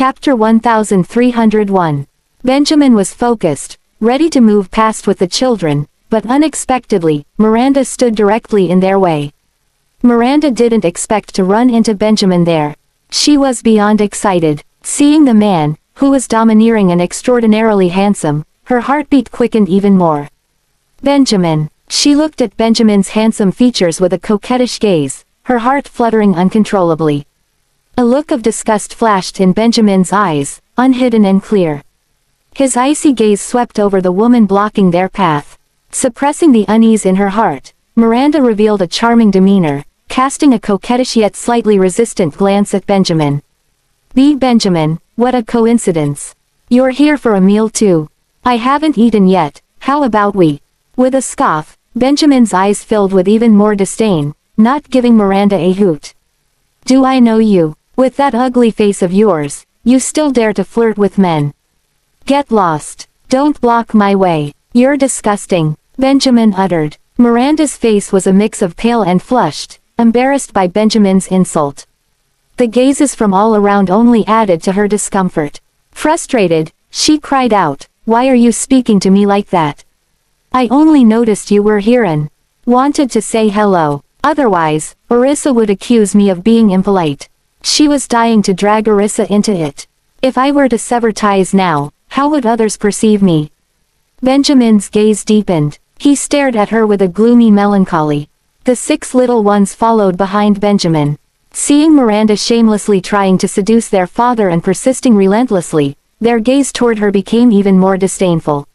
Chapter 1301. Benjamin was focused, ready to move past with the children, but unexpectedly, Miranda stood directly in their way. Miranda didn't expect to run into Benjamin there. She was beyond excited. Seeing the man, who was domineering and extraordinarily handsome, her heartbeat quickened even more. Benjamin. She looked at Benjamin's handsome features with a coquettish gaze, her heart fluttering uncontrollably. A look of disgust flashed in Benjamin's eyes, unhidden and clear. His icy gaze swept over the woman blocking their path. Suppressing the unease in her heart, Miranda revealed a charming demeanor, casting a coquettish yet slightly resistant glance at Benjamin. Benjamin, what a coincidence. You're here for a meal too. I haven't eaten yet, how about we? With a scoff, Benjamin's eyes filled with even more disdain, not giving Miranda a hoot. Do I know you? With that ugly face of yours, you still dare to flirt with men. Get lost. Don't block my way. You're disgusting, Benjamin uttered. Miranda's face was a mix of pale and flushed, embarrassed by Benjamin's insult. The gazes from all around only added to her discomfort. Frustrated, she cried out, "Why are you speaking to me like that? I only noticed you were here and wanted to say hello. Otherwise, Orissa would accuse me of being impolite." She was dying to drag Orissa into it. If I were to sever ties now, how would others perceive me? Benjamin's gaze deepened. He stared at her with a gloomy melancholy. The 6 little ones followed behind Benjamin. Seeing Miranda shamelessly trying to seduce their father and persisting relentlessly, their gaze toward her became even more disdainful.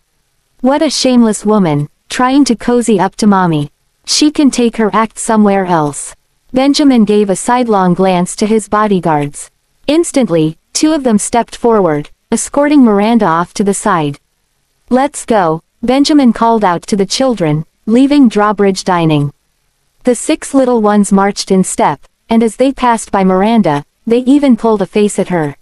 What a shameless woman, trying to cozy up to mommy. She can take her act somewhere else. Benjamin gave a sidelong glance to his bodyguards. Instantly, 2 of them stepped forward, escorting Miranda off to the side. Let's go, Benjamin called out to the children, leaving Drawbridge Dining. The 6 little ones marched in step, and as they passed by Miranda, they even pulled a face at her.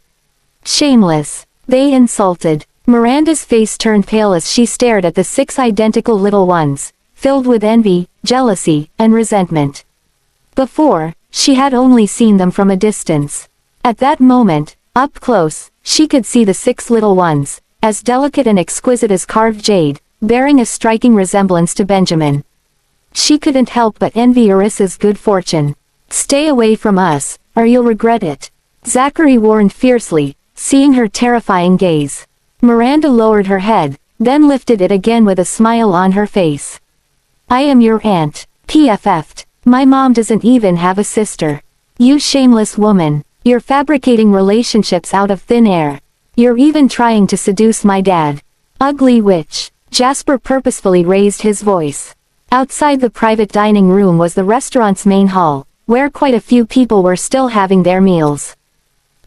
Shameless, they insulted. Miranda's face turned pale as she stared at the 6 identical little ones, filled with envy, jealousy, and resentment. Before, she had only seen them from a distance. At that moment, up close, she could see the 6 little ones, as delicate and exquisite as carved jade, bearing a striking resemblance to Benjamin. She couldn't help but envy Orissa's good fortune. Stay away from us, or you'll regret it, Zachary warned fiercely, seeing her terrifying gaze. Miranda lowered her head, then lifted it again with a smile on her face. I am your aunt, PFF'd. My mom doesn't even have a sister. You shameless woman, you're fabricating relationships out of thin air. You're even trying to seduce my dad. Ugly witch. Jasper purposefully raised his voice. Outside the private dining room was the restaurant's main hall, where quite a few people were still having their meals.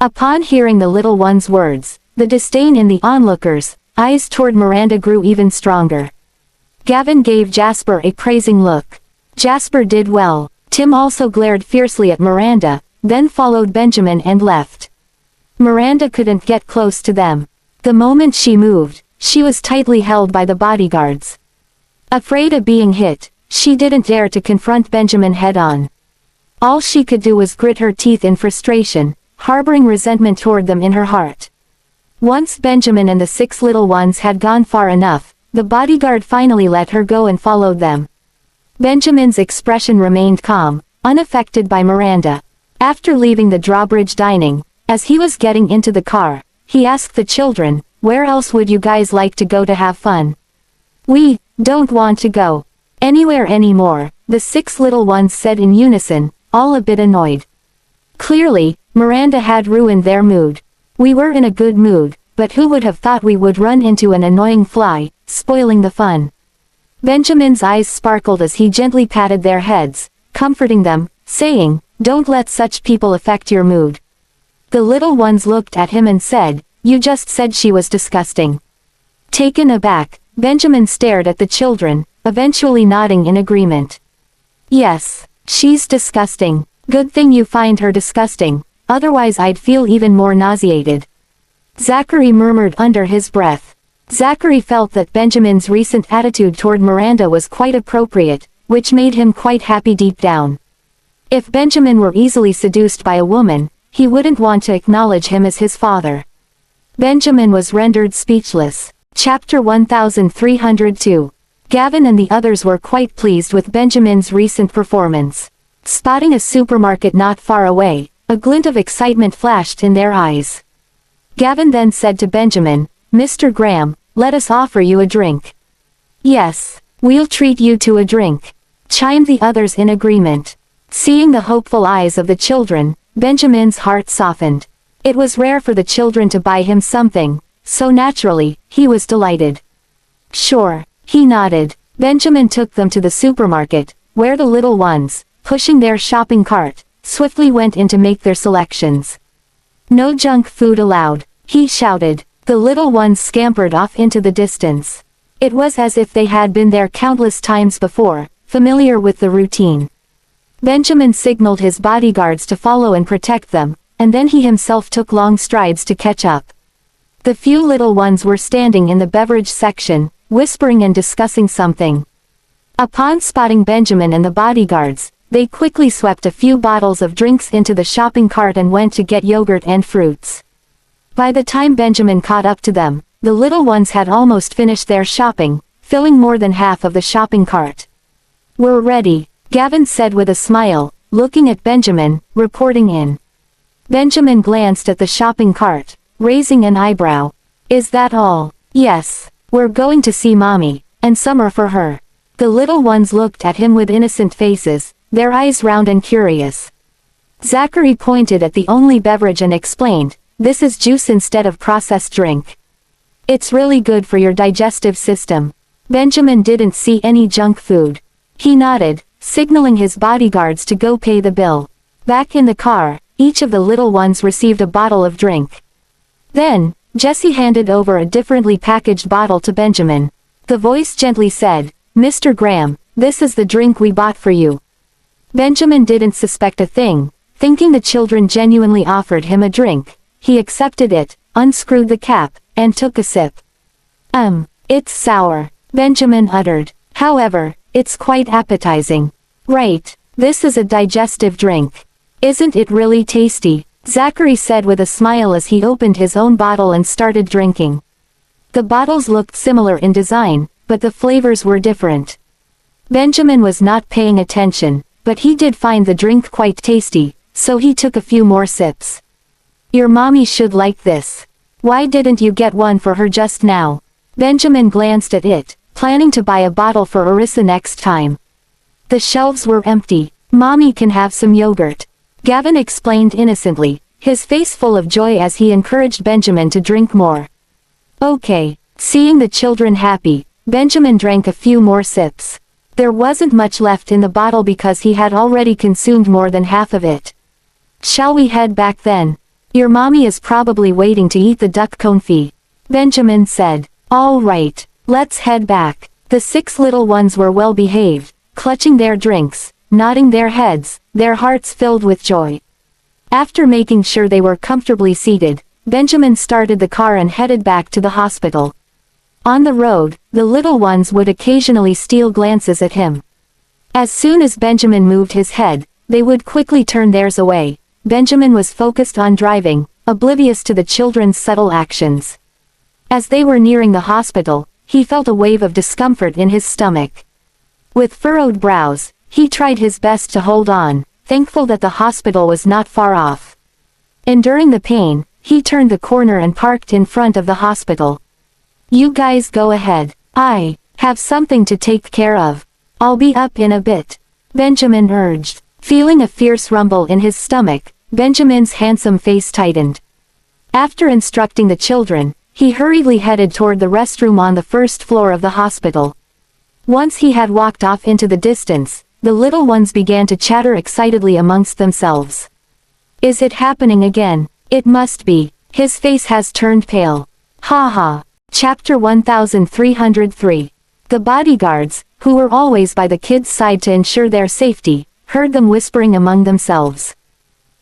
Upon hearing the little one's words, the disdain in the onlookers' eyes toward Miranda grew even stronger. Gavin gave Jasper a praising look. Jasper did well. Tim also glared fiercely at Miranda, then followed Benjamin and left. Miranda couldn't get close to them. The moment she moved, she was tightly held by the bodyguards. Afraid of being hit, she didn't dare to confront Benjamin head-on. All she could do was grit her teeth in frustration, harboring resentment toward them in her heart. Once Benjamin and the 6 little ones had gone far enough, the bodyguard finally let her go and followed them. Benjamin's expression remained calm, unaffected by Miranda. After leaving the Drawbridge Dining, as he was getting into the car, he asked the children, "Where else would you guys like to go to have fun?" "We don't want to go anywhere anymore," the 6 little ones said in unison, all a bit annoyed. Clearly, Miranda had ruined their mood. "We were in a good mood, but who would have thought we would run into an annoying fly, spoiling the fun?" Benjamin's eyes sparkled as he gently patted their heads, comforting them, saying, "Don't let such people affect your mood." The little ones looked at him and said, "You just said she was disgusting." Taken aback, Benjamin stared at the children, eventually nodding in agreement. "Yes, she's disgusting. Good thing you find her disgusting, otherwise I'd feel even more nauseated," Zachary murmured under his breath. Zachary felt that Benjamin's recent attitude toward Miranda was quite appropriate, which made him quite happy deep down. If Benjamin were easily seduced by a woman, he wouldn't want to acknowledge him as his father. Benjamin was rendered speechless. Chapter 1302. Gavin and the others were quite pleased with Benjamin's recent performance. Spotting a supermarket not far away, a glint of excitement flashed in their eyes. Gavin then said to Benjamin, "Mr. Graham, let us offer you a drink." "Yes, we'll treat you to a drink," chimed the others in agreement. Seeing the hopeful eyes of the children, Benjamin's heart softened. It was rare for the children to buy him something, so naturally, he was delighted. "Sure," he nodded. Benjamin took them to the supermarket, where the little ones, pushing their shopping cart, swiftly went in to make their selections. "No junk food allowed," he shouted. The little ones scampered off into the distance. It was as if they had been there countless times before, familiar with the routine. Benjamin signaled his bodyguards to follow and protect them, and then he himself took long strides to catch up. The few little ones were standing in the beverage section, whispering and discussing something. Upon spotting Benjamin and the bodyguards, they quickly swept a few bottles of drinks into the shopping cart and went to get yogurt and fruits. By the time Benjamin caught up to them, the little ones had almost finished their shopping, filling more than half of the shopping cart. "We're ready," Gavin said with a smile, looking at Benjamin, reporting in. Benjamin glanced at the shopping cart, raising an eyebrow. "Is that all?" "Yes, we're going to see Mommy, and some are for her." The little ones looked at him with innocent faces, their eyes round and curious. Zachary pointed at the only beverage and explained, "This is juice instead of processed drink. It's really good for your digestive system." Benjamin didn't see any junk food. He nodded, signaling his bodyguards to go pay the bill. Back in the car, each of the little ones received a bottle of drink. Then, Jesse handed over a differently packaged bottle to Benjamin. The voice gently said, "Mr. Graham, this is the drink we bought for you." Benjamin didn't suspect a thing. Thinking the children genuinely offered him a drink, he accepted it, unscrewed the cap, and took a sip. It's sour," Benjamin uttered. "However, it's quite appetizing." "Right, this is a digestive drink. Isn't it really tasty?" Zachary said with a smile as he opened his own bottle and started drinking. The bottles looked similar in design, but the flavors were different. Benjamin was not paying attention, but he did find the drink quite tasty, so he took a few more sips. "Your mommy should like this. Why didn't you get one for her just now?" Benjamin glanced at it, planning to buy a bottle for Orissa next time. The shelves were empty. "Mommy can have some yogurt," Gavin explained innocently, his face full of joy as he encouraged Benjamin to drink more. "Okay." Seeing the children happy, Benjamin drank a few more sips. There wasn't much left in the bottle because he had already consumed more than half of it. "Shall we head back then? Your mommy is probably waiting to eat the duck confit," Benjamin said. "All right, let's head back." The 6 little ones were well behaved, clutching their drinks, nodding their heads, their hearts filled with joy. After making sure they were comfortably seated, Benjamin started the car and headed back to the hospital. On the road, the little ones would occasionally steal glances at him. As soon as Benjamin moved his head, they would quickly turn theirs away. Benjamin was focused on driving, oblivious to the children's subtle actions. As they were nearing the hospital, he felt a wave of discomfort in his stomach. With furrowed brows, he tried his best to hold on, thankful that the hospital was not far off. Enduring the pain, he turned the corner and parked in front of the hospital. "You guys go ahead. I have something to take care of. I'll be up in a bit," Benjamin urged. Feeling a fierce rumble in his stomach, Benjamin's handsome face tightened. After instructing the children, he hurriedly headed toward the restroom on the first floor of the hospital. Once he had walked off into the distance, the little ones began to chatter excitedly amongst themselves. "Is it happening again? It must be. His face has turned pale. Ha ha." Chapter 1303. The bodyguards, who were always by the kids' side to ensure their safety, heard them whispering among themselves.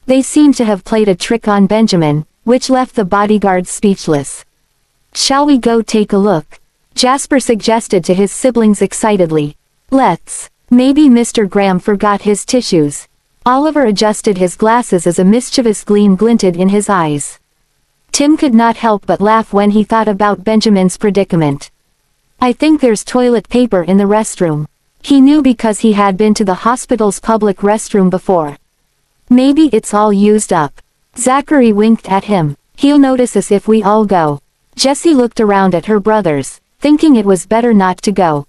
They seemed to have played a trick on Benjamin, which left the bodyguards speechless. "Shall we go take a look?" Jasper suggested to his siblings excitedly. "Let's. Maybe Mr. Graham forgot his tissues." Oliver adjusted his glasses as a mischievous gleam glinted in his eyes. Tim could not help but laugh when he thought about Benjamin's predicament. I think there's toilet paper in the restroom. He knew because he had been to the hospital's public restroom before. Maybe it's all used up. Zachary winked at him. He'll notice us if we all go. Jessie looked around at her brothers, thinking it was better not to go.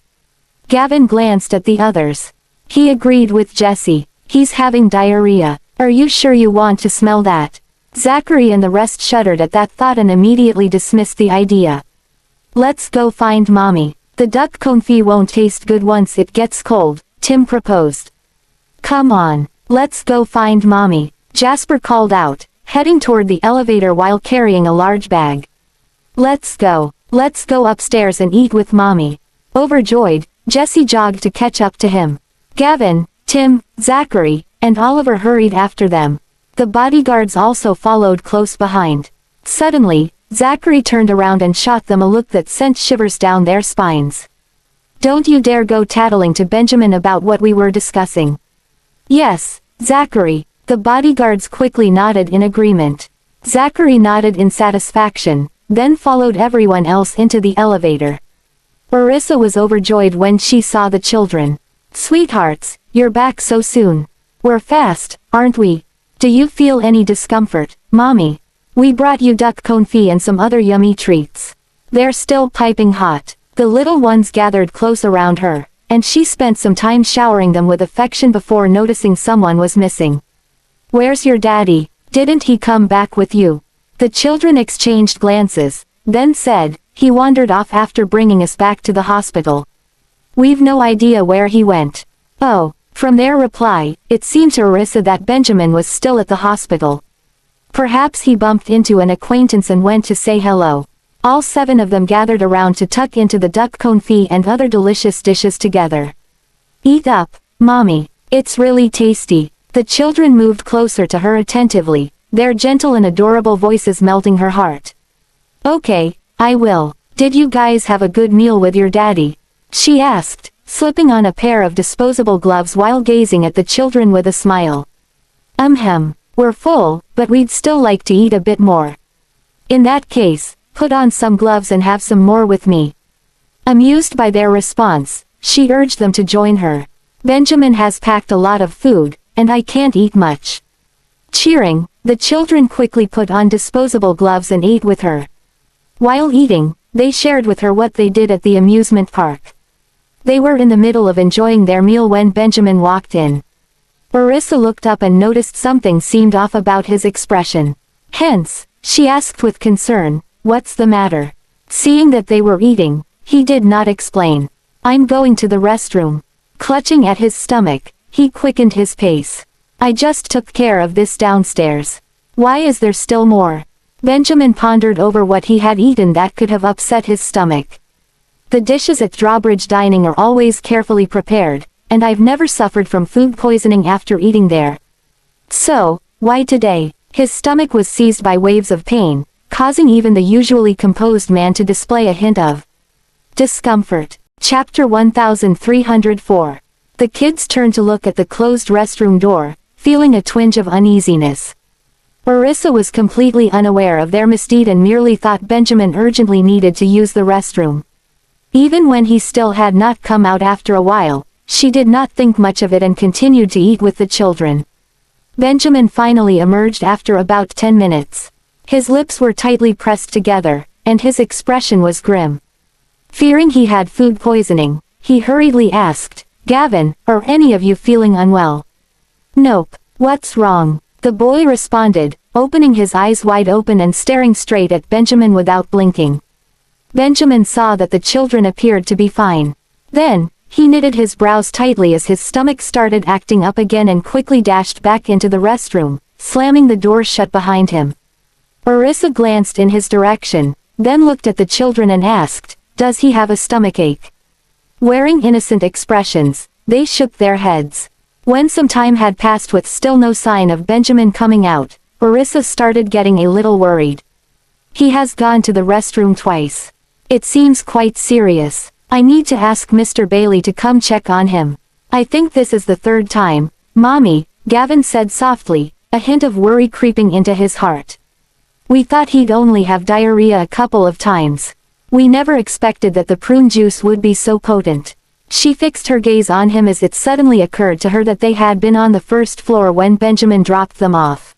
Gavin glanced at the others. He agreed with Jessie. He's having diarrhea. Are you sure you want to smell that? Zachary and the rest shuddered at that thought and immediately dismissed the idea. Let's go find Mommy. The duck confit won't taste good once it gets cold, Tim proposed. Come on, let's go find Mommy, Jasper called out, heading toward the elevator while carrying a large bag. Let's go upstairs and eat with Mommy. Overjoyed, Jessie jogged to catch up to him. Gavin, Tim, Zachary, and Oliver hurried after them. The bodyguards also followed close behind. Suddenly, Zachary turned around and shot them a look that sent shivers down their spines. Don't you dare go tattling to Benjamin about what we were discussing. Yes, Zachary, the bodyguards quickly nodded in agreement. Zachary nodded in satisfaction, then followed everyone else into the elevator. Orissa was overjoyed when she saw the children. Sweethearts, you're back so soon. We're fast, aren't we? Do you feel any discomfort, Mommy? We brought you duck confit and some other yummy treats. They're still piping hot. The little ones gathered close around her, and she spent some time showering them with affection before noticing someone was missing. Where's your daddy? Didn't he come back with you? The children exchanged glances, then said, he wandered off after bringing us back to the hospital. We've no idea where he went. Oh. From their reply, it seemed to Orissa that Benjamin was still at the hospital. Perhaps he bumped into an acquaintance and went to say hello. All 7 of them gathered around to tuck into the duck confit and other delicious dishes together. Eat up, Mommy. It's really tasty. The children moved closer to her attentively, their gentle and adorable voices melting her heart. Okay, I will. Did you guys have a good meal with your daddy? She asked, slipping on a pair of disposable gloves while gazing at the children with a smile. We're full, but we'd still like to eat a bit more. In that case, put on some gloves and have some more with me. Amused by their response, she urged them to join her. Benjamin has packed a lot of food, and I can't eat much. Cheering, the children quickly put on disposable gloves and ate with her. While eating, they shared with her what they did at the amusement park. They were in the middle of enjoying their meal when Benjamin walked in. Orissa looked up and noticed something seemed off about his expression. Hence, she asked with concern, what's the matter? Seeing that they were eating, he did not explain. I'm going to the restroom. Clutching at his stomach, he quickened his pace. I just took care of this downstairs. Why is there still more? Benjamin pondered over what he had eaten that could have upset his stomach. The dishes at Drawbridge Dining are always carefully prepared, and I've never suffered from food poisoning after eating there. So, why today? His stomach was seized by waves of pain, causing even the usually composed man to display a hint of discomfort. Chapter 1304. The kids turned to look at the closed restroom door, feeling a twinge of uneasiness. Orissa was completely unaware of their misdeed and merely thought Benjamin urgently needed to use the restroom. Even when he still had not come out after a while, she did not think much of it and continued to eat with the children. Benjamin finally emerged after about 10 minutes. His lips were tightly pressed together, and his expression was grim. Fearing he had food poisoning, he hurriedly asked, Gavin, are any of you feeling unwell? Nope. What's wrong? The boy responded, opening his eyes wide open and staring straight at Benjamin without blinking. Benjamin saw that the children appeared to be fine. Then, he knitted his brows tightly as his stomach started acting up again and quickly dashed back into the restroom, slamming the door shut behind him. Orissa glanced in his direction, then looked at the children and asked, does he have a stomachache? Wearing innocent expressions, they shook their heads. When some time had passed with still no sign of Benjamin coming out, Orissa started getting a little worried. He has gone to the restroom twice. It seems quite serious. I need to ask Mr. Bailey to come check on him. I think this is the 3rd time. Mommy, Gavin said softly, a hint of worry creeping into his heart. We thought he'd only have diarrhea a couple of times. We never expected that the prune juice would be so potent. She fixed her gaze on him as it suddenly occurred to her that they had been on the first floor when Benjamin dropped them off.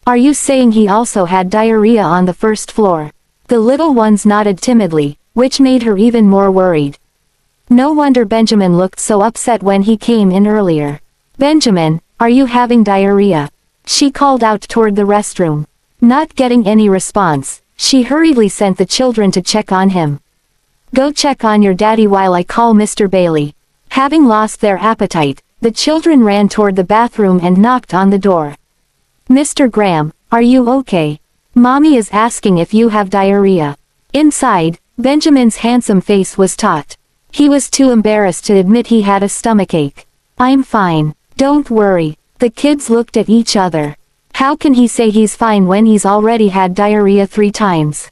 Are you saying he also had diarrhea on the first floor? The little ones nodded timidly, which made her even more worried. No wonder Benjamin looked so upset when he came in earlier. Benjamin, are you having diarrhea? She called out toward the restroom. Not getting any response, she hurriedly sent the children to check on him. Go check on your daddy while I call Mr. Bailey. Having lost their appetite, the children ran toward the bathroom and knocked on the door. Mr. Graham, are you okay? Mommy is asking if you have diarrhea. Inside, Benjamin's handsome face was taut. He was too embarrassed to admit he had a stomachache. I'm fine, don't worry. The kids looked at each other. How can he say he's fine when he's already had diarrhea 3 times?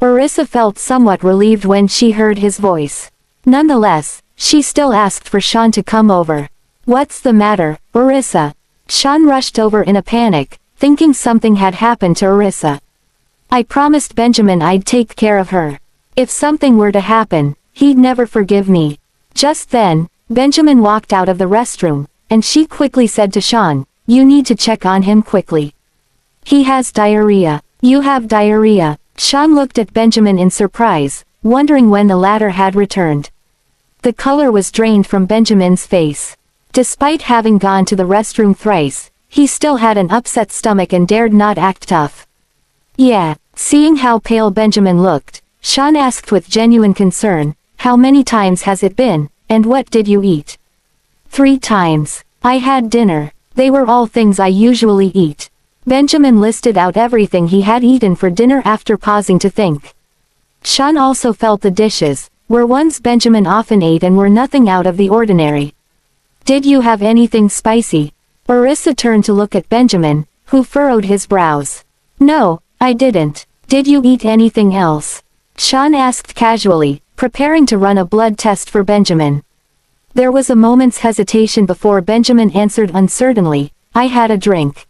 Orissa felt somewhat relieved when she heard his voice. Nonetheless, she still asked for Sean to come over. What's the matter, Orissa? Sean rushed over in a panic, thinking something had happened to Orissa. I promised Benjamin I'd take care of her. If something were to happen, he'd never forgive me. Just then, Benjamin walked out of the restroom, and she quickly said to Sean, you need to check on him quickly. He has diarrhea. You have diarrhea. Sean looked at Benjamin in surprise, wondering when the latter had returned. The color was drained from Benjamin's face. Despite having gone to the restroom thrice, he still had an upset stomach and dared not act tough. Yeah, seeing how pale Benjamin looked, Sean asked with genuine concern, how many times has it been, and what did you eat? 3 times. I had dinner. They were all things I usually eat. Benjamin listed out everything he had eaten for dinner after pausing to think. Sean also felt the dishes were ones Benjamin often ate and were nothing out of the ordinary. Did you have anything spicy? Orissa turned to look at Benjamin, who furrowed his brows. No, I didn't. Did you eat anything else? Sean asked casually, preparing to run a blood test for Benjamin. There was a moment's hesitation before Benjamin answered uncertainly, I had a drink.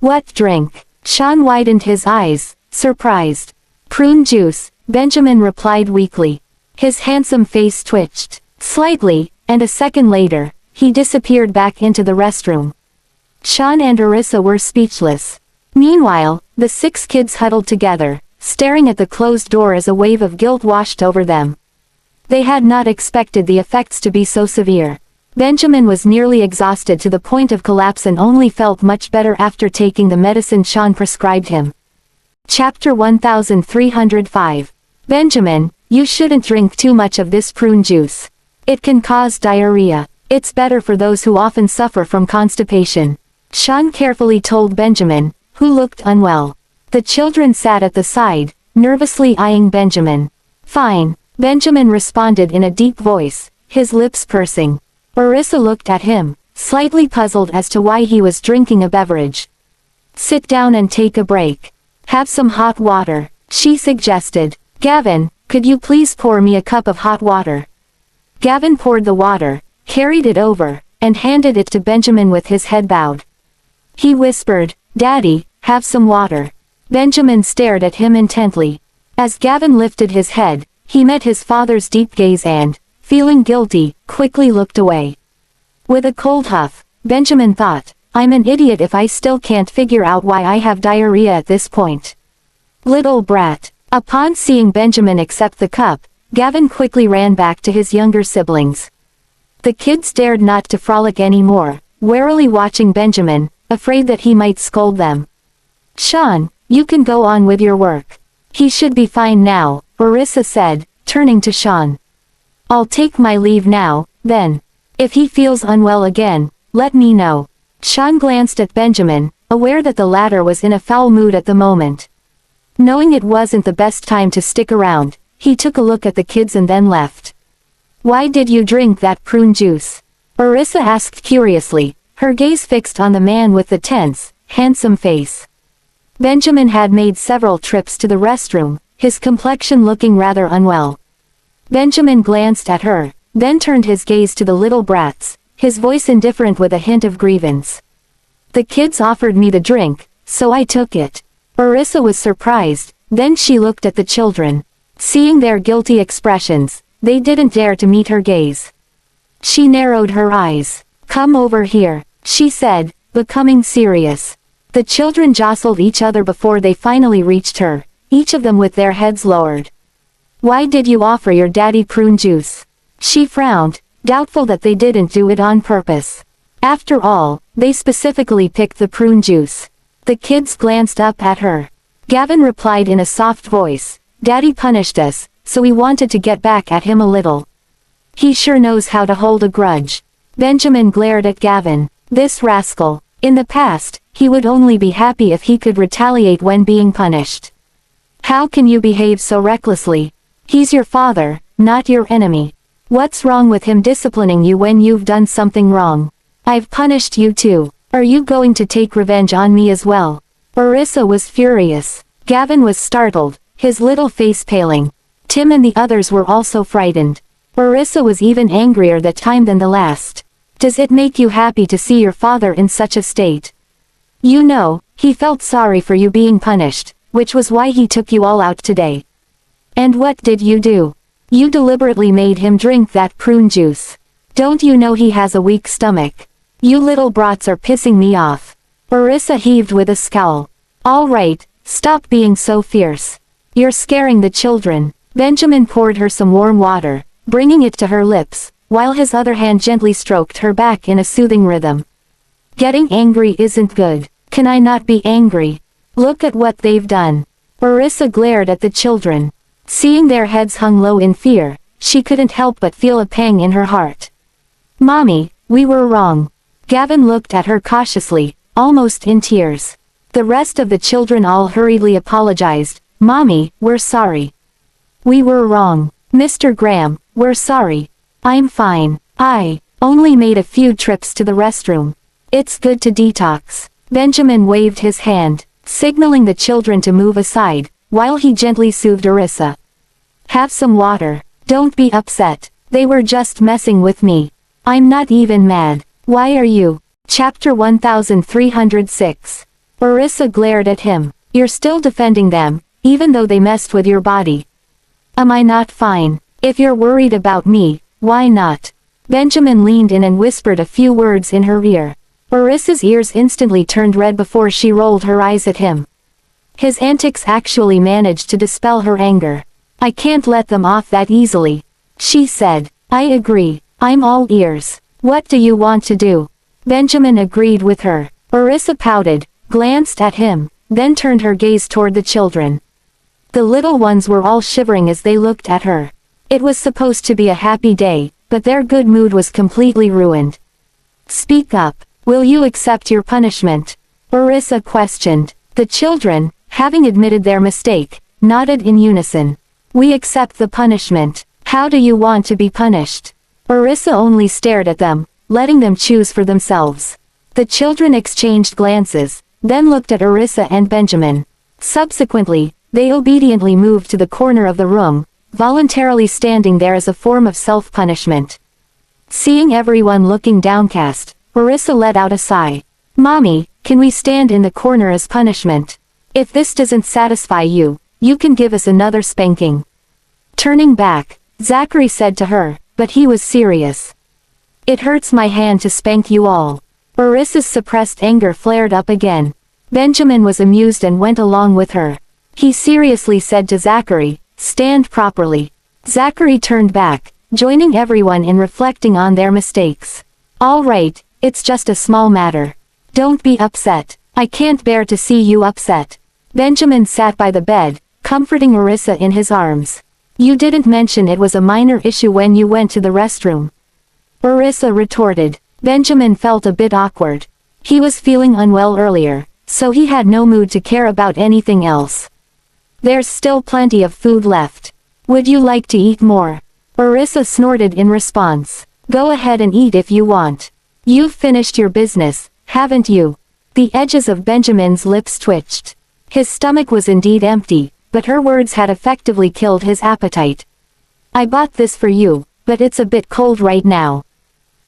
What drink? Sean widened his eyes, surprised. Prune juice, Benjamin replied weakly. His handsome face twitched slightly, and a second later, he disappeared back into the restroom. Sean and Orissa were speechless. Meanwhile, the 6 kids huddled together, staring at the closed door as a wave of guilt washed over them. They had not expected the effects to be so severe. Benjamin was nearly exhausted to the point of collapse and only felt much better after taking the medicine Sean prescribed him. Chapter 1305. Benjamin, you shouldn't drink too much of this prune juice. It can cause diarrhea. It's better for those who often suffer from constipation. Sean carefully told Benjamin, who looked unwell. The children sat at the side, nervously eyeing Benjamin. Fine. Benjamin responded in a deep voice, his lips pursing. Orissa looked at him, slightly puzzled as to why he was drinking a beverage. Sit down and take a break. Have some hot water, she suggested. Gavin, could you please pour me a cup of hot water? Gavin poured the water, carried it over, and handed it to Benjamin with his head bowed. He whispered, Daddy, have some water. Benjamin stared at him intently. As Gavin lifted his head, he met his father's deep gaze and, feeling guilty, quickly looked away. With a cold huff, Benjamin thought, I'm an idiot if I still can't figure out why I have diarrhea at this point. Little brat. Upon seeing Benjamin accept the cup, Gavin quickly ran back to his younger siblings. The kids dared not to frolic anymore, warily watching Benjamin, afraid that he might scold them. Sean, you can go on with your work. He should be fine now, Orissa said, turning to Sean. I'll take my leave now, then. If he feels unwell again, let me know. Sean glanced at Benjamin, aware that the latter was in a foul mood at the moment. Knowing it wasn't the best time to stick around, he took a look at the kids and then left. Why did you drink that prune juice? Orissa asked curiously, her gaze fixed on the man with the tense, handsome face. Benjamin had made several trips to the restroom, his complexion looking rather unwell. Benjamin glanced at her, then turned his gaze to the little brats, his voice indifferent with a hint of grievance. The kids offered me the drink, so I took it. Orissa was surprised, then she looked at the children. Seeing their guilty expressions, they didn't dare to meet her gaze. She narrowed her eyes. "Come over here," she said, becoming serious. The children jostled each other before they finally reached her, each of them with their heads lowered. "Why did you offer your daddy prune juice?" She frowned, doubtful that they didn't do it on purpose. After all, they specifically picked the prune juice. The kids glanced up at her. Gavin replied in a soft voice, "Daddy punished us, so we wanted to get back at him a little. He sure knows how to hold a grudge." Benjamin glared at Gavin. This rascal. In the past, he would only be happy if he could retaliate when being punished. "How can you behave so recklessly? He's your father, not your enemy. What's wrong with him disciplining you when you've done something wrong? I've punished you too. Are you going to take revenge on me as well?" Orissa was furious. Gavin was startled, his little face paling. Tim and the others were also frightened. Orissa was even angrier that time than the last. "Does it make you happy to see your father in such a state? You know, he felt sorry for you being punished, which was why he took you all out today. And what did you do? You deliberately made him drink that prune juice. Don't you know he has a weak stomach? You little brats are pissing me off." Orissa heaved with a scowl. "All right, stop being so fierce. You're scaring the children." Benjamin poured her some warm water, bringing it to her lips, while his other hand gently stroked her back in a soothing rhythm. "Getting angry isn't good. Can I not be angry? Look at what they've done." Orissa glared at the children. Seeing their heads hung low in fear, she couldn't help but feel a pang in her heart. "Mommy, we were wrong." Gavin looked at her cautiously, almost in tears. The rest of the children all hurriedly apologized. "Mommy, we're sorry. We were wrong. Mr. Graham, we're sorry. I'm fine. I only made a few trips to the restroom. It's good to detox." Benjamin waved his hand, signaling the children to move aside, while he gently soothed Orissa. "Have some water. Don't be upset. They were just messing with me. I'm not even mad. Why are you?" Chapter 1306. Orissa glared at him. "You're still defending them, even though they messed with your body. Am I not fine? If you're worried about me, why not?" Benjamin leaned in and whispered a few words in her ear. Orissa's ears instantly turned red before she rolled her eyes at him. His antics actually managed to dispel her anger. "I can't let them off that easily," she said. "I agree. I'm all ears. What do you want to do?" Benjamin agreed with her. Orissa pouted, glanced at him, then turned her gaze toward the children. The little ones were all shivering as they looked at her. It was supposed to be a happy day, but their good mood was completely ruined. "Speak up. Will you accept your punishment?" Orissa questioned. The children, having admitted their mistake, nodded in unison. "We accept the punishment. How do you want to be punished?" Orissa only stared at them, letting them choose for themselves. The children exchanged glances, then looked at Orissa and Benjamin. Subsequently, they obediently moved to the corner of the room, voluntarily standing there as a form of self-punishment. Seeing everyone looking downcast, Orissa let out a sigh. "Mommy, can we stand in the corner as punishment? If this doesn't satisfy you, you can give us another spanking." Turning back, Zachary said to her, but he was serious. "It hurts my hand to spank you all." Orissa's suppressed anger flared up again. Benjamin was amused and went along with her. He seriously said to Zachary, "Stand properly." Zachary turned back, joining everyone in reflecting on their mistakes. "All right, it's just a small matter. Don't be upset. I can't bear to see you upset." Benjamin sat by the bed, comforting Orissa in his arms. "You didn't mention it was a minor issue when you went to the restroom," Orissa retorted. Benjamin felt a bit awkward. He was feeling unwell earlier, so he had no mood to care about anything else. "There's still plenty of food left. Would you like to eat more?" Orissa snorted in response. "Go ahead and eat if you want. You've finished your business, haven't you?" The edges of Benjamin's lips twitched. His stomach was indeed empty, but her words had effectively killed his appetite. "I bought this for you, but it's a bit cold right now.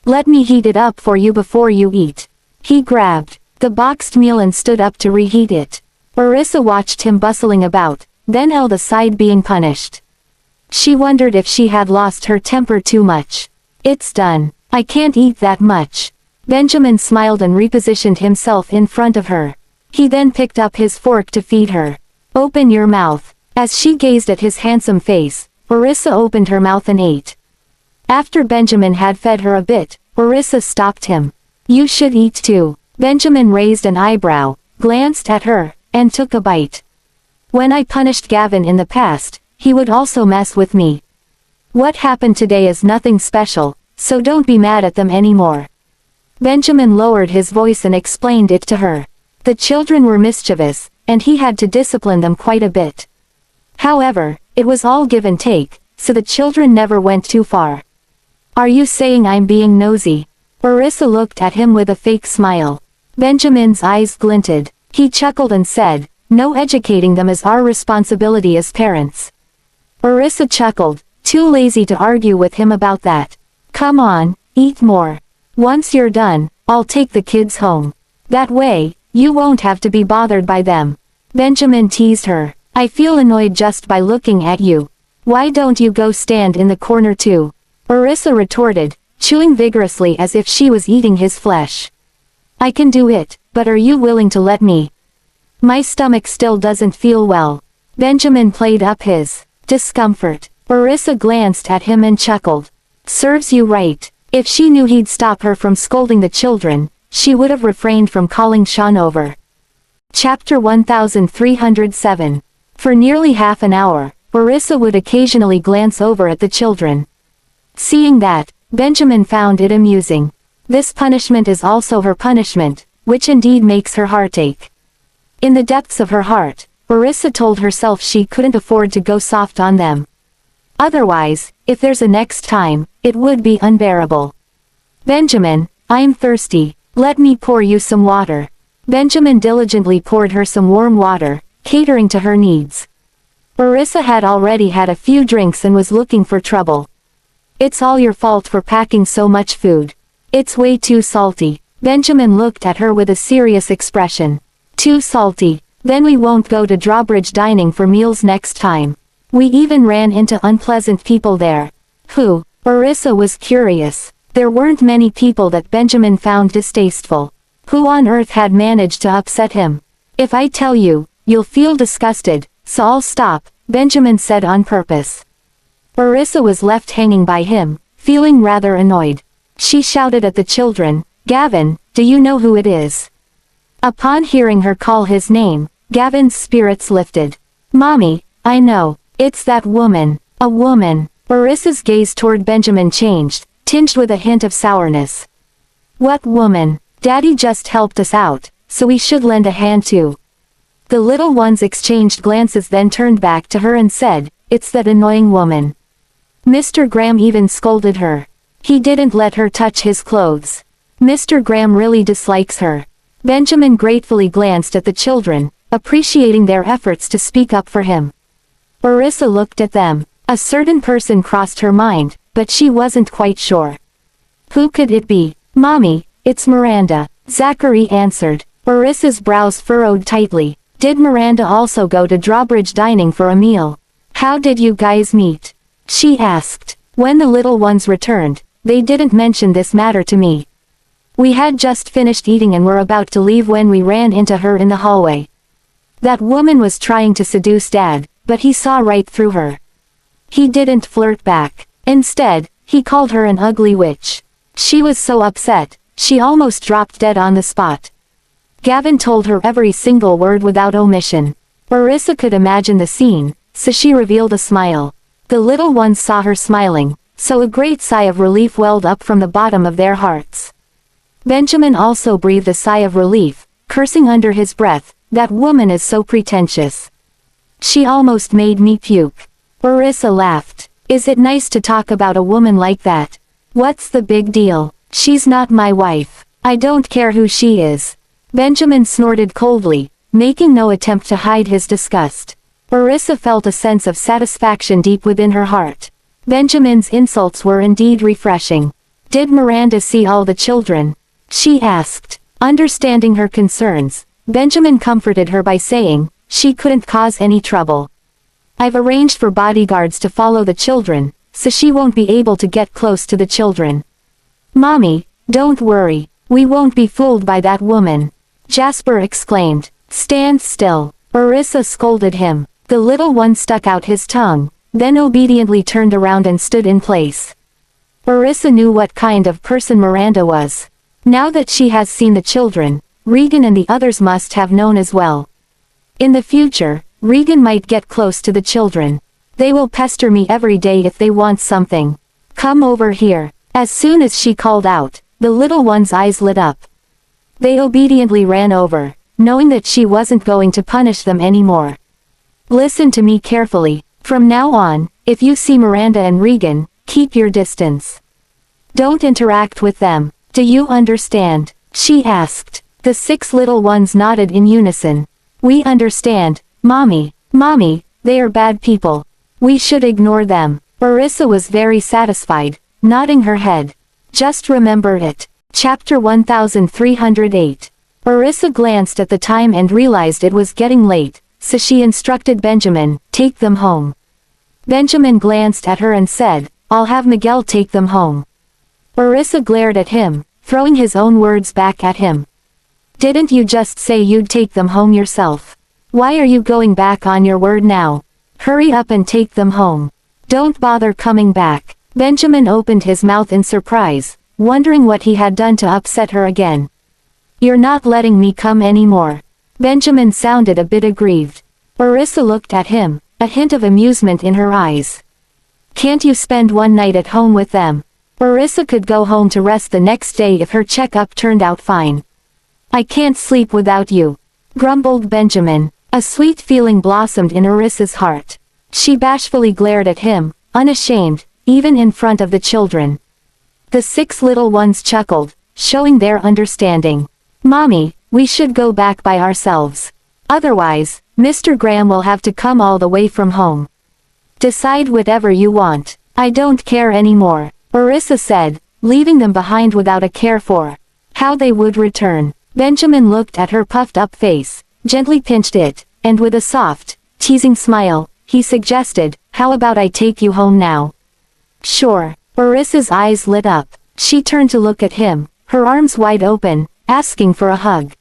Let me heat it up for you before you eat." He grabbed the boxed meal and stood up to reheat it. Orissa watched him bustling about, then held aside being punished. She wondered if she had lost her temper too much. It's done. I can't eat that much. Benjamin smiled and repositioned himself in front of her. He then picked up his fork to feed her. Open your mouth. As she gazed at his handsome face, Orissa opened her mouth and ate. After Benjamin had fed her a bit, Orissa stopped him. You should eat too. Benjamin raised an eyebrow, glanced at her, and took a bite. When I punished Gavin in the past, he would also mess with me. What happened today is nothing special, so don't be mad at them anymore. Benjamin lowered his voice and explained it to her. The children were mischievous, and he had to discipline them quite a bit. However, it was all give and take, so the children never went too far. Are you saying I'm being nosy? Orissa looked at him with a fake smile. Benjamin's eyes glinted. He chuckled and said, no, educating them is our responsibility as parents. Orissa chuckled, too lazy to argue with him about that. Come on, eat more. Once you're done, I'll take the kids home. That way, you won't have to be bothered by them. Benjamin teased her. I feel annoyed just by looking at you. Why don't you go stand in the corner too? Orissa retorted, chewing vigorously as if she was eating his flesh. I can do it, but are you willing to let me? My stomach still doesn't feel well. Benjamin played up his discomfort. Orissa glanced at him and chuckled. Serves you right. If she knew he'd stop her from scolding the children, she would have refrained from calling Sean over. Chapter 1307. For nearly half an hour, Orissa would occasionally glance over at the children. Seeing that, Benjamin found it amusing. This punishment is also her punishment, which indeed makes her heart ache. In the depths of her heart, Orissa told herself she couldn't afford to go soft on them. Otherwise, if there's a next time, it would be unbearable. Benjamin, I'm thirsty. Let me pour you some water. Benjamin diligently poured her some warm water, catering to her needs. Orissa had already had a few drinks and was looking for trouble. It's all your fault for packing so much food. It's way too salty. Benjamin looked at her with a serious expression. Too salty. Then we won't go to Drawbridge Dining for meals next time. We even ran into unpleasant people there. Who? Orissa was curious. There weren't many people that Benjamin found distasteful. Who on earth had managed to upset him? If I tell you, you'll feel disgusted, so I'll stop, Benjamin said on purpose. Orissa was left hanging by him, feeling rather annoyed. She shouted at the children, Gavin, do you know who it is? Upon hearing her call his name, Gavin's spirits lifted. Mommy, I know. It's that woman. A woman. Orissa's gaze toward Benjamin changed, tinged with a hint of sourness. What woman? Daddy just helped us out, so we should lend a hand too. The little ones exchanged glances, then turned back to her and said, it's that annoying woman. Mr. Graham even scolded her. He didn't let her touch his clothes. Mr. Graham really dislikes her. Benjamin gratefully glanced at the children, appreciating their efforts to speak up for him. Orissa looked at them. A certain person crossed her mind, but she wasn't quite sure. Who could it be? Mommy, it's Miranda, Zachary answered. Orissa's brows furrowed tightly. Did Miranda also go to Drawbridge Dining for a meal? How did you guys meet? She asked. When the little ones returned, they didn't mention this matter to me. We had just finished eating and were about to leave when we ran into her in the hallway. That woman was trying to seduce Dad, but he saw right through her. He didn't flirt back. Instead, he called her an ugly witch. She was so upset, she almost dropped dead on the spot. Gavin told her every single word without omission. Orissa could imagine the scene, so she revealed a smile. The little ones saw her smiling, so a great sigh of relief welled up from the bottom of their hearts. Benjamin also breathed a sigh of relief, cursing under his breath, that woman is so pretentious. She almost made me puke. Orissa laughed. Is it nice to talk about a woman like that? What's the big deal? She's not my wife. I don't care who she is. Benjamin snorted coldly, making no attempt to hide his disgust. Orissa felt a sense of satisfaction deep within her heart. Benjamin's insults were indeed refreshing. Did Miranda see all the children? She asked. Understanding her concerns, Benjamin comforted her by saying, she couldn't cause any trouble. I've arranged for bodyguards to follow the children, so she won't be able to get close to the children. Mommy, don't worry, we won't be fooled by that woman. Jasper exclaimed. Stand still. Orissa scolded him. The little one stuck out his tongue, then obediently turned around and stood in place. Orissa knew what kind of person Miranda was. Now that she has seen the children, Regan and the others must have known as well. In the future, Regan might get close to the children. They will pester me every day if they want something. Come over here. As soon as she called out, the little one's eyes lit up. They obediently ran over, knowing that she wasn't going to punish them anymore. Listen to me carefully. From now on, if you see Miranda and Regan, keep your distance. Don't interact with them. Do you understand? She asked. The 6 little ones nodded in unison. We understand, Mommy. Mommy, they are bad people. We should ignore them. Orissa was very satisfied, nodding her head. Just remember it. Chapter 1308. Orissa glanced at the time and realized it was getting late, so she instructed Benjamin, take them home. Benjamin glanced at her and said, I'll have Miguel take them home. Orissa glared at him, throwing his own words back at him. Didn't you just say you'd take them home yourself? Why are you going back on your word now? Hurry up and take them home. Don't bother coming back. Benjamin opened his mouth in surprise, wondering what he had done to upset her again. You're not letting me come anymore. Benjamin sounded a bit aggrieved. Orissa looked at him, a hint of amusement in her eyes. Can't you spend one night at home with them? Orissa could go home to rest the next day if her checkup turned out fine. I can't sleep without you, grumbled Benjamin. A sweet feeling blossomed in Orissa's heart. She bashfully glared at him, unashamed, even in front of the children. The 6 little ones chuckled, showing their understanding. Mommy, we should go back by ourselves. Otherwise, Mr. Graham will have to come all the way from home. Decide whatever you want. I don't care anymore, Orissa said, leaving them behind without a care for how they would return. Benjamin looked at her puffed-up face, gently pinched it, and with a soft, teasing smile, he suggested, how about I take you home now? Sure. Orissa's eyes lit up. She turned to look at him, her arms wide open, asking for a hug.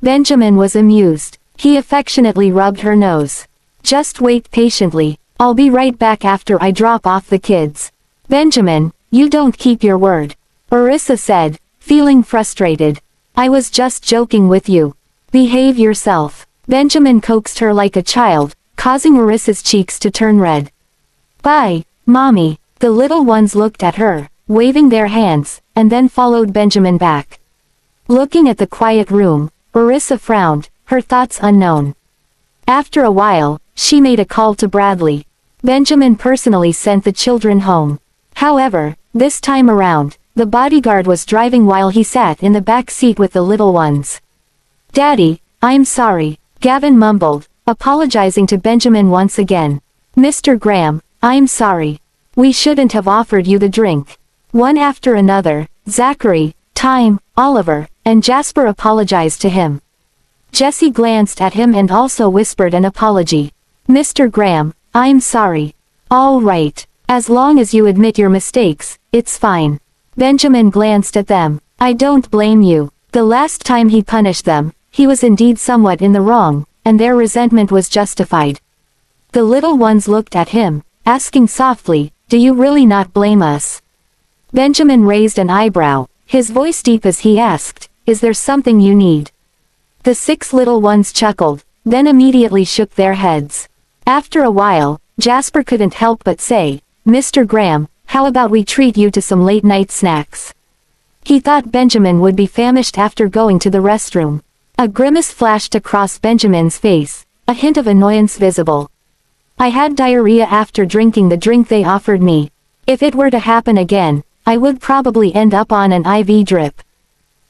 Benjamin was amused. He affectionately rubbed her nose. Just wait patiently. I'll be right back after I drop off the kids. Benjamin, you don't keep your word, Orissa said, feeling frustrated. I was just joking with you. Behave yourself. Benjamin coaxed her like a child, causing Orissa's cheeks to turn red. Bye, Mommy. The little ones looked at her, waving their hands, and then followed Benjamin back. Looking at the quiet room, Orissa frowned, her thoughts unknown. After a while, she made a call to Bradley. Benjamin personally sent the children home. However, this time around, the bodyguard was driving while he sat in the back seat with the little ones. Daddy, I'm sorry, Gavin mumbled, apologizing to Benjamin once again. Mr. Graham, I'm sorry. We shouldn't have offered you the drink. One after another, Zachary, Time, Oliver, and Jasper apologized to him. Jesse glanced at him and also whispered an apology. Mr. Graham, I'm sorry. All right. As long as you admit your mistakes, it's fine. Benjamin glanced at them. I don't blame you. The last time he punished them, he was indeed somewhat in the wrong, and their resentment was justified. The little ones looked at him, asking softly, do you really not blame us? Benjamin raised an eyebrow, his voice deep as he asked, is there something you need? The 6 little ones chuckled, then immediately shook their heads. After a while, Jasper couldn't help but say, Mr. Graham, how about we treat you to some late-night snacks? He thought Benjamin would be famished after going to the restroom. A grimace flashed across Benjamin's face, a hint of annoyance visible. I had diarrhea after drinking the drink they offered me. If it were to happen again, I would probably end up on an IV drip.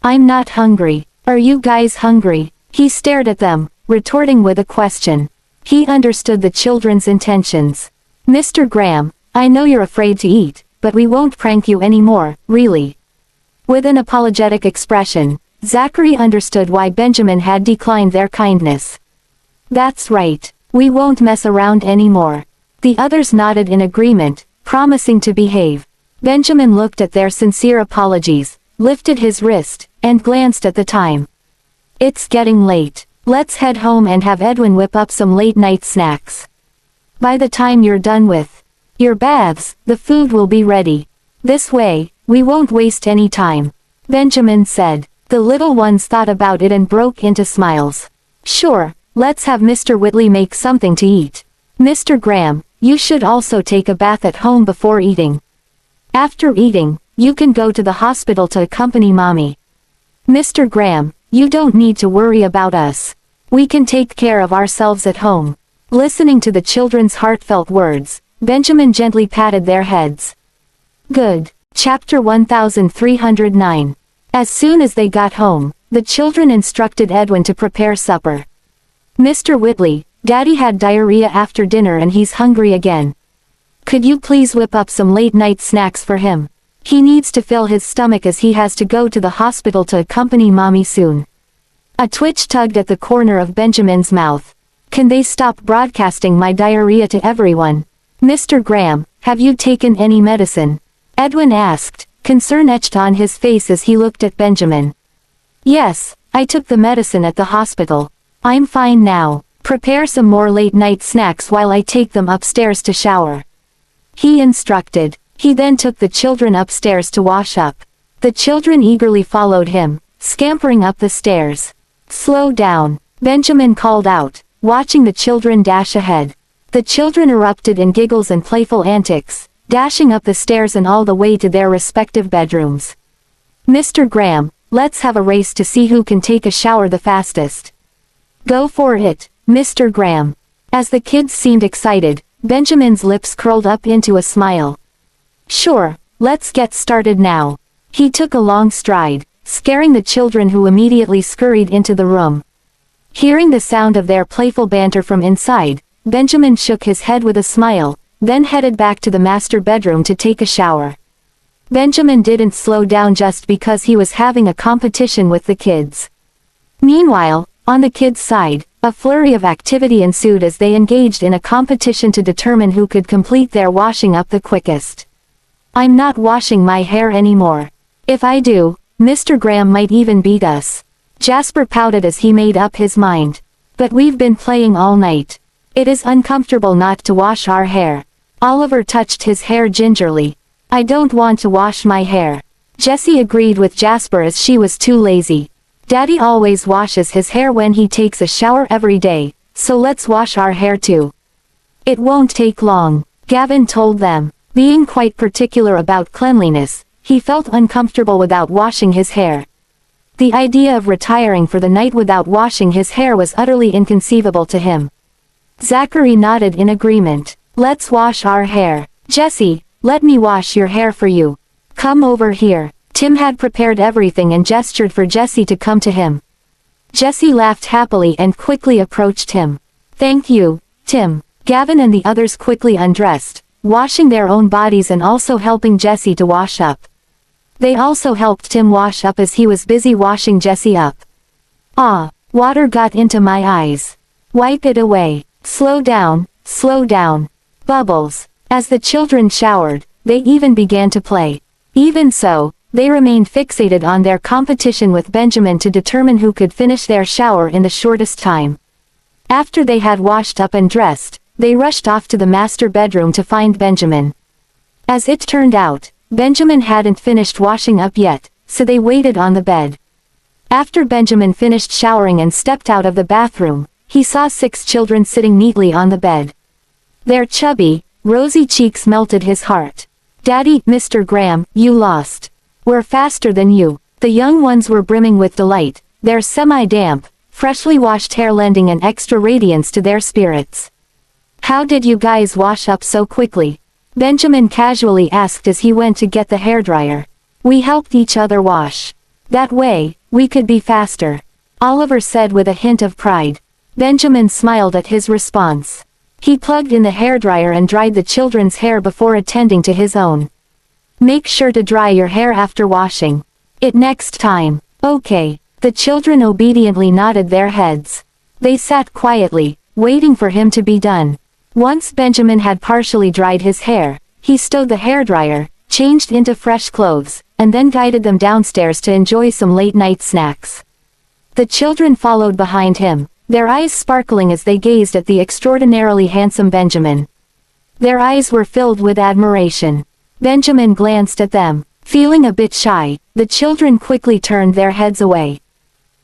I'm not hungry. Are you guys hungry? He stared at them, retorting with a question. He understood the children's intentions. Mr. Graham, I know you're afraid to eat, but we won't prank you anymore, really. With an apologetic expression, Zachary understood why Benjamin had declined their kindness. That's right. We won't mess around anymore. The others nodded in agreement, promising to behave. Benjamin looked at their sincere apologies, lifted his wrist, and glanced at the time. It's getting late. Let's head home and have Edwin whip up some late-night snacks. By the time you're done with your baths, the food will be ready. This way, we won't waste any time, Benjamin said. The little ones thought about it and broke into smiles. Sure, let's have Mr. Whitley make something to eat. Mr. Graham, you should also take a bath at home before eating. After eating, you can go to the hospital to accompany Mommy. Mr. Graham, you don't need to worry about us. We can take care of ourselves at home. Listening to the children's heartfelt words, Benjamin gently patted their heads. Good. Chapter 1309. As soon as they got home, the children instructed Edwin to prepare supper. Mr. Whitley, Daddy had diarrhea after dinner and he's hungry again. Could you please whip up some late-night snacks for him? He needs to fill his stomach as he has to go to the hospital to accompany Mommy soon. A twitch tugged at the corner of Benjamin's mouth. Can they stop broadcasting my diarrhea to everyone? Mr. Graham, have you taken any medicine? Edwin asked, concern etched on his face as he looked at Benjamin. Yes, I took the medicine at the hospital. I'm fine now. Prepare some more late-night snacks while I take them upstairs to shower. He instructed. He then took the children upstairs to wash up. The children eagerly followed him, scampering up the stairs. Slow down, Benjamin called out, watching the children dash ahead. The children erupted in giggles and playful antics, dashing up the stairs and all the way to their respective bedrooms. Mr. Graham, let's have a race to see who can take a shower the fastest. Go for it, Mr. Graham. As the kids seemed excited, Benjamin's lips curled up into a smile. Sure, let's get started now. He took a long stride, scaring the children who immediately scurried into the room. Hearing the sound of their playful banter from inside, Benjamin shook his head with a smile, then headed back to the master bedroom to take a shower. Benjamin didn't slow down just because he was having a competition with the kids. Meanwhile, on the kids' side, a flurry of activity ensued as they engaged in a competition to determine who could complete their washing up the quickest. I'm not washing my hair anymore. If I do, Mr. Graham might even beat us. Jasper pouted as he made up his mind. But we've been playing all night. It is uncomfortable not to wash our hair. Oliver touched his hair gingerly. I don't want to wash my hair. Jessie agreed with Jasper as she was too lazy. Daddy always washes his hair when he takes a shower every day, so let's wash our hair too. It won't take long, Gavin told them. Being quite particular about cleanliness, he felt uncomfortable without washing his hair. The idea of retiring for the night without washing his hair was utterly inconceivable to him. Zachary nodded in agreement. Let's wash our hair. Jessie, let me wash your hair for you. Come over here. Tim had prepared everything and gestured for Jessie to come to him. Jessie laughed happily and quickly approached him. Thank you, Tim. Gavin and the others quickly undressed, washing their own bodies and also helping Jessie to wash up. They also helped Tim wash up as he was busy washing Jessie up. Ah, water got into my eyes. Wipe it away. Slow down, Bubbles. As the children showered, they even began to play. Even so, they remained fixated on their competition with Benjamin to determine who could finish their shower in the shortest time. After they had washed up and dressed, they rushed off to the master bedroom to find Benjamin. As it turned out, Benjamin hadn't finished washing up yet, so they waited on the bed. After Benjamin finished showering and stepped out of the bathroom, he saw 6 children sitting neatly on the bed. Their chubby, rosy cheeks melted his heart. Daddy, Mr. Graham, you lost. We're faster than you. The young ones were brimming with delight, their semi-damp, freshly washed hair lending an extra radiance to their spirits. How did you guys wash up so quickly? Benjamin casually asked as he went to get the hairdryer. We helped each other wash. That way, we could be faster. Oliver said with a hint of pride. Benjamin smiled at his response. He plugged in the hairdryer and dried the children's hair before attending to his own. Make sure to dry your hair after washing it next time. Okay. The children obediently nodded their heads. They sat quietly, waiting for him to be done. Once Benjamin had partially dried his hair, he stowed the hairdryer, changed into fresh clothes, and then guided them downstairs to enjoy some late-night snacks. The children followed behind him, their eyes sparkling as they gazed at the extraordinarily handsome Benjamin. Their eyes were filled with admiration. Benjamin glanced at them. Feeling a bit shy, the children quickly turned their heads away.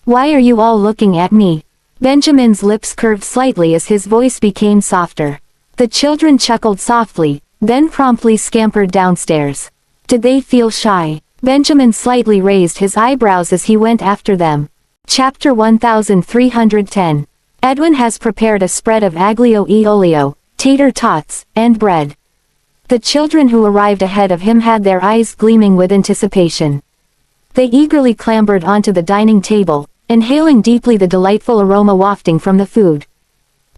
"Why are you all looking at me?" Benjamin's lips curved slightly as his voice became softer. The children chuckled softly, then promptly scampered downstairs. Did they feel shy? Benjamin slightly raised his eyebrows as he went after them. Chapter 1310. Edwin has prepared a spread of aglio e olio, tater tots, and bread. The children who arrived ahead of him had their eyes gleaming with anticipation. They eagerly clambered onto the dining table, inhaling deeply the delightful aroma wafting from the food.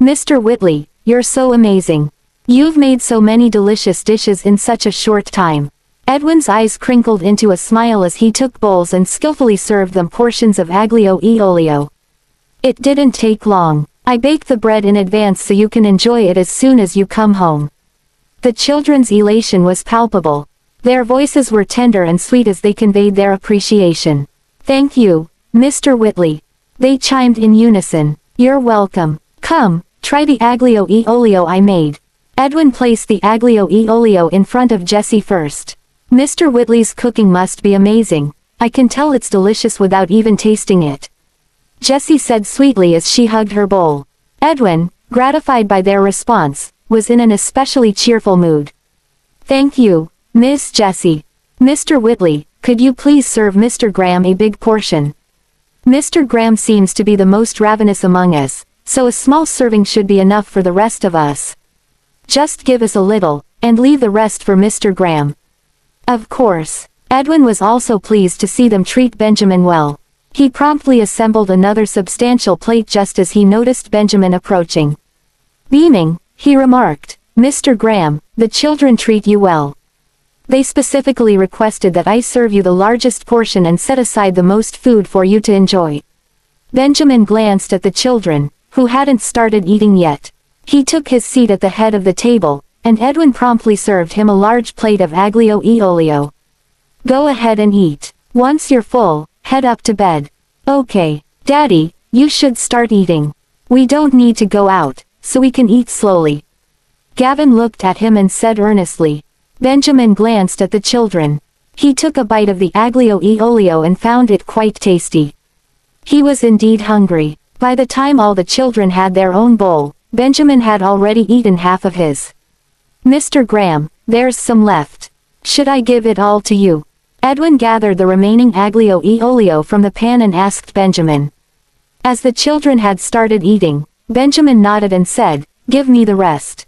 "Mr. Whitley, you're so amazing. You've made so many delicious dishes in such a short time." Edwin's eyes crinkled into a smile as he took bowls and skillfully served them portions of aglio e olio. "It didn't take long. I baked the bread in advance so you can enjoy it as soon as you come home." The children's elation was palpable. Their voices were tender and sweet as they conveyed their appreciation. "Thank you, Mr. Whitley." They chimed in unison. "You're welcome. Come, try the aglio e olio I made." Edwin placed the aglio e olio in front of Jessie first. "Mr. Whitley's cooking must be amazing. I can tell it's delicious without even tasting it," Jessie said sweetly as she hugged her bowl. Edwin, gratified by their response, was in an especially cheerful mood. "Thank you, Miss Jessie. Mr. Whitley, could you please serve Mr. Graham a big portion? Mr. Graham seems to be the most ravenous among us, so a small serving should be enough for the rest of us. Just give us a little, and leave the rest for Mr. Graham." Of course. Edwin was also pleased to see them treat Benjamin well. He promptly assembled another substantial plate just as he noticed Benjamin approaching. Beaming, he remarked, "Mr. Graham, the children treat you well. They specifically requested that I serve you the largest portion and set aside the most food for you to enjoy." Benjamin glanced at the children, who hadn't started eating yet. He took his seat at the head of the table, and Edwin promptly served him a large plate of aglio e olio. "Go ahead and eat. Once you're full, head up to bed." "Okay, Daddy, you should start eating. We don't need to go out, so we can eat slowly." Gavin looked at him and said earnestly. Benjamin glanced at the children. He took a bite of the aglio e olio and found it quite tasty. He was indeed hungry. By the time all the children had their own bowl, Benjamin had already eaten half of his. "Mr. Graham, there's some left. Should I give it all to you?" Edwin gathered the remaining aglio e olio from the pan and asked Benjamin. As the children had started eating, Benjamin nodded and said, "Give me the rest."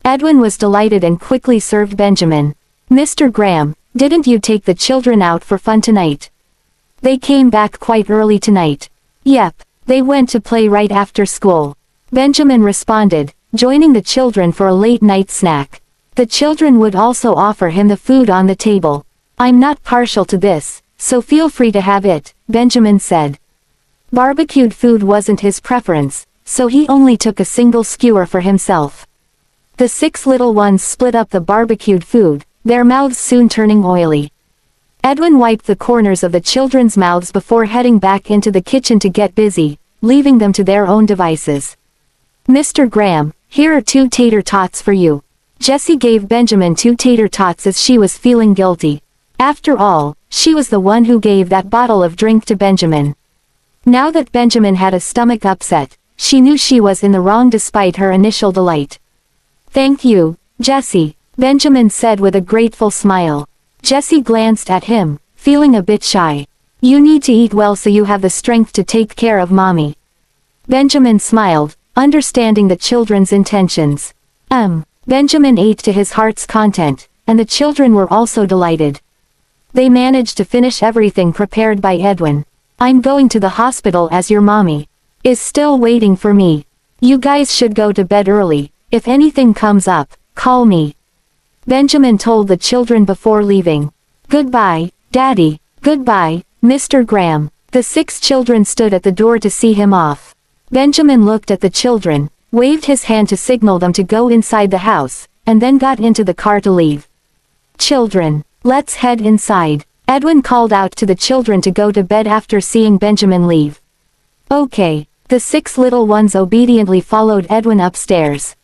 Edwin was delighted and quickly served Benjamin. "Mr. Graham, didn't you take the children out for fun tonight?" "They came back quite early tonight." "Yep, they went to play right after school," Benjamin responded, joining the children for a late-night snack. The children would also offer him the food on the table. "I'm not partial to this, so feel free to have it," Benjamin said. Barbecued food wasn't his preference, so he only took a single skewer for himself. The 6 little ones split up the barbecued food, their mouths soon turning oily. Edwin wiped the corners of the children's mouths before heading back into the kitchen to get busy, leaving them to their own devices. "Mr. Graham, here are 2 tater tots for you." Jessie gave Benjamin 2 tater tots as she was feeling guilty. After all, she was the one who gave that bottle of drink to Benjamin. Now that Benjamin had a stomach upset, she knew she was in the wrong despite her initial delight. "Thank you, Jessie," Benjamin said with a grateful smile. Jessie glanced at him, feeling a bit shy. "You need to eat well so you have the strength to take care of mommy." Benjamin smiled, understanding the children's intentions. Benjamin ate to his heart's content, and the children were also delighted. They managed to finish everything prepared by Edwin. "I'm going to the hospital as your mommy is still waiting for me. You guys should go to bed early. If anything comes up, call me," Benjamin told the children before leaving. "Goodbye, Daddy. Goodbye, Mr. Graham." The 6 children stood at the door to see him off. Benjamin looked at the children, waved his hand to signal them to go inside the house, and then got into the car to leave. "Children, let's head inside," Edwin called out to the children to go to bed after seeing Benjamin leave. "Okay." The 6 little ones obediently followed Edwin upstairs.